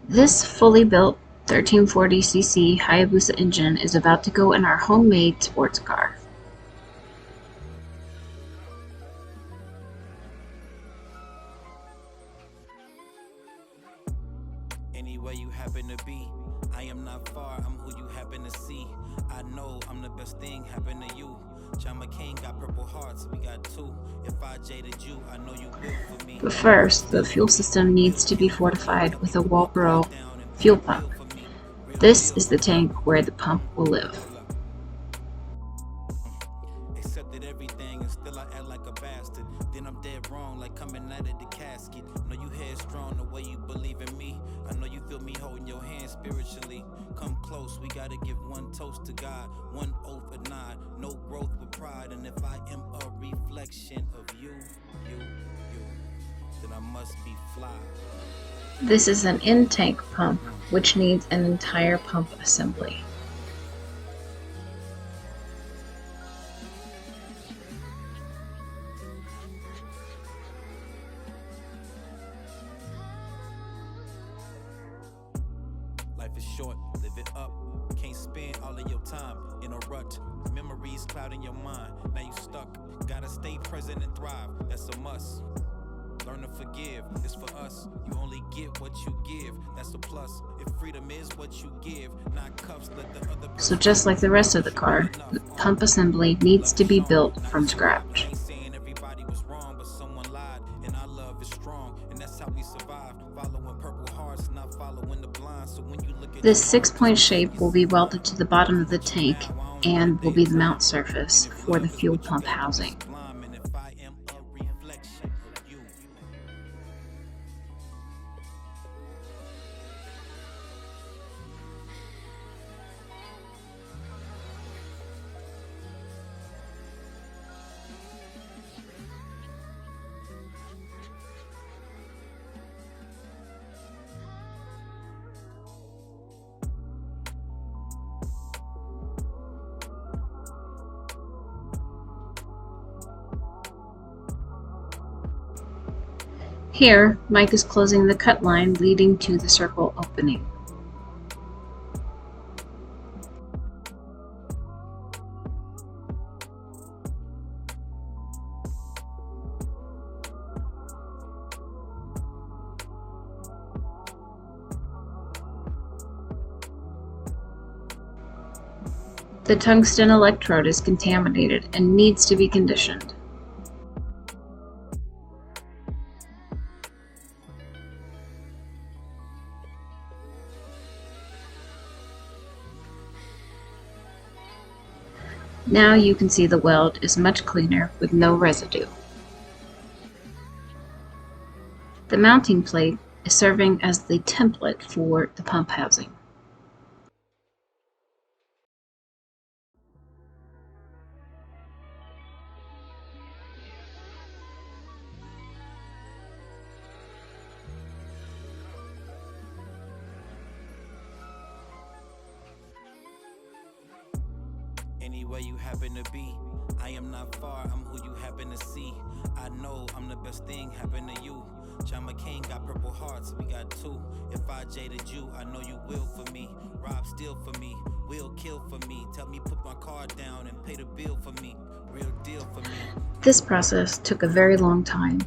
This fully built 1340cc Hayabusa engine is about to go in our homemade sports car. Anywhere you happen to be, I am not far, I'm who you happen to see. I know I'm the best thing happen to you. John McCain got purple hearts, we got two. If I jaded you, I know you will for me. But first, the fuel system needs to be fortified with a Walbro fuel pump. This is the tank where the pump will live. Accepted everything and still I act like a bastard. Then I'm dead wrong, like coming out of the casket. Know you headstrong the way you believe in me. I know you feel me holding your hand spiritually. Come close, we gotta give one toast to God, one oath a nod, no growth with pride. And if I am a reflection of you, then I must be fly. This is an in-tank pump, which needs an entire pump assembly. Life is short, live it up. Can't spend all of your time in a rut. Memories clouding your mind, now you stuck. Gotta stay present and thrive, that's a must. Learn to forgive, it's for us. You only get what you give, that's a plus. If freedom is what you give, not cuffs, let the other. So just like the rest of the car, the pump assembly needs to be built from scratch. Ain't saying everybody was wrong, but someone lied, and our love is strong, and that's how we survive. Following purple hearts, not following the blind. So when you look at This 6-point shape will be welded to the bottom of the tank and will be the mount surface for the fuel pump housing. Here, Mike is closing the cut line leading to the circle opening. The tungsten electrode is contaminated and needs to be conditioned. Now you can see the weld is much cleaner with no residue. The mounting plate is serving as the template for the pump housing. Anywhere you happen to be, I am not far, I'm who you happen to see. I know I'm the best thing happen to you. John McCain got purple hearts, we got two. If I jaded you, I know you will for me. Rob steal for me, will kill for me. Tell me put my card down and pay the bill for me. Real deal for me. This process took a very long time.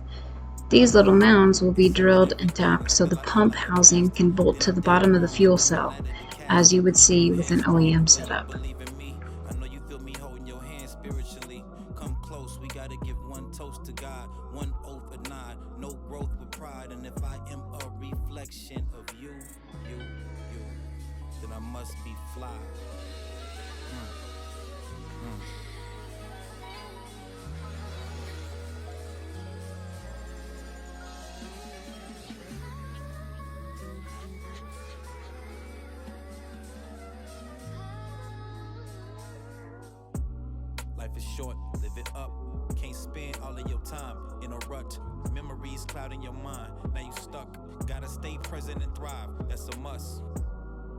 These little mounds will be drilled and tapped so the pump housing can bolt to the bottom of the fuel cell, as you would see with an OEM setup. Spiritually, come close, we gotta give one toast to God, one oath a nod, no growth with pride. And if I am a reflection of you, then I must be fly. Life is short, live it up. Can't spend all of your time in a rut. Memories clouding your mind, now you stuck. Gotta stay present and thrive, that's a must.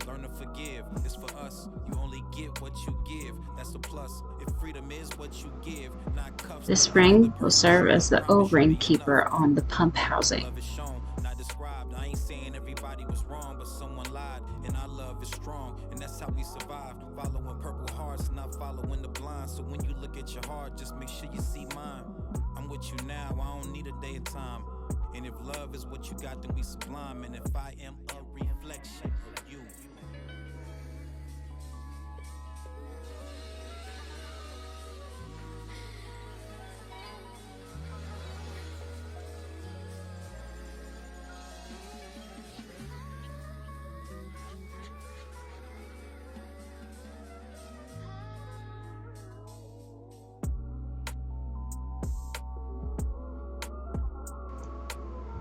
Learn to forgive, it's for us. You only get what you give, that's a plus. If freedom is what you give, not cuffs. This ring will serve as the O-ring keeper on the pump housing. Love is shown, not described. I ain't saying everybody was wrong, but someone lied, and our love is strong, and that's how we survive. Following purple hearts, not following the blind. So when you look at your heart, just make sure you see mine. I'm with you now, I don't need a day of time. And if love is what you got, then we sublime. And if I am a reflection of you.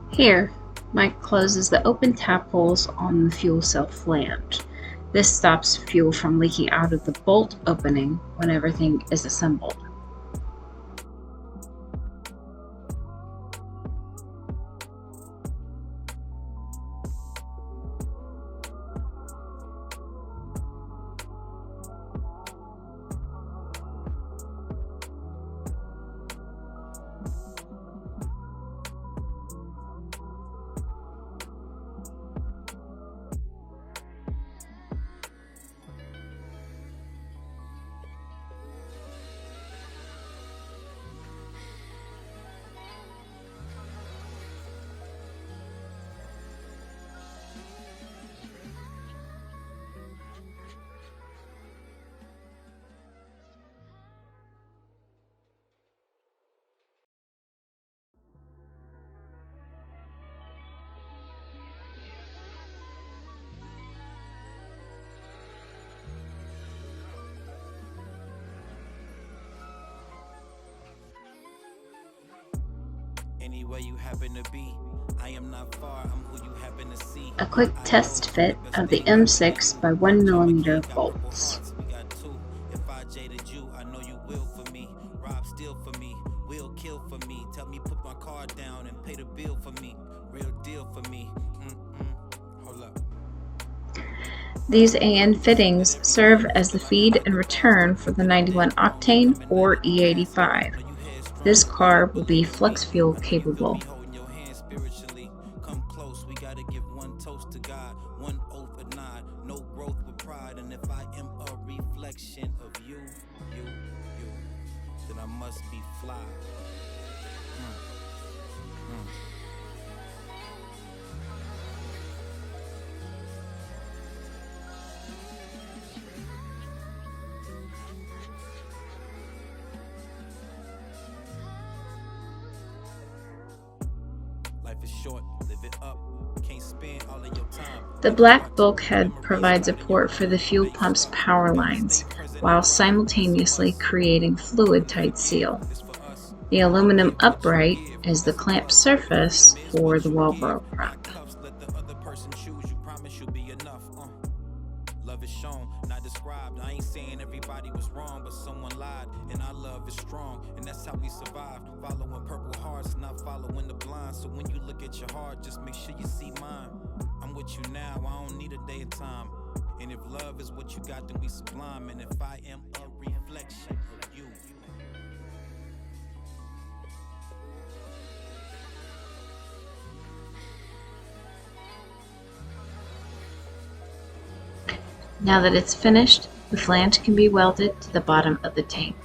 Here, Mike closes the open tap holes on the fuel cell flange. This stops fuel from leaking out of the bolt opening when everything is assembled. Anywhere you happen to be, I am not far, I'm who you happen to see. A quick test fit of the M6 by 1mm bolts. We got two. If I jaded you, I know you will for me. Rob steal for me, will kill for me. Tell me put my card down and pay the bill for me. Real deal for me. Hold up. These AN fittings serve as the feed and return for the 91 octane or E85. This car will be flex fuel capable. Holding your hand spiritually. Come close, we gotta give one toast to God, one oath a nod, no growth with pride. And if I am a reflection of you, then I must be fly. Life is short, live it up. Can't spend all of your time. The black bulkhead provides a port for the fuel pump's power lines, while simultaneously creating fluid-tight seal. The aluminum upright is the clamp surface for the Walbro prop. Let the other person choose, you promise you'll be enough. Love is shown, not described. I ain't saying everybody was wrong, but someone lied, and our love is strong, and that's how we survived. Following purple hearts, not following the blind. So when you look at your heart, just make sure you see mine. I'm with you now, I don't need a day of time. And if love is what you got, then we sublime. And if I am a reflection of you. Now that it's finished, the flange can be welded to the bottom of the tank.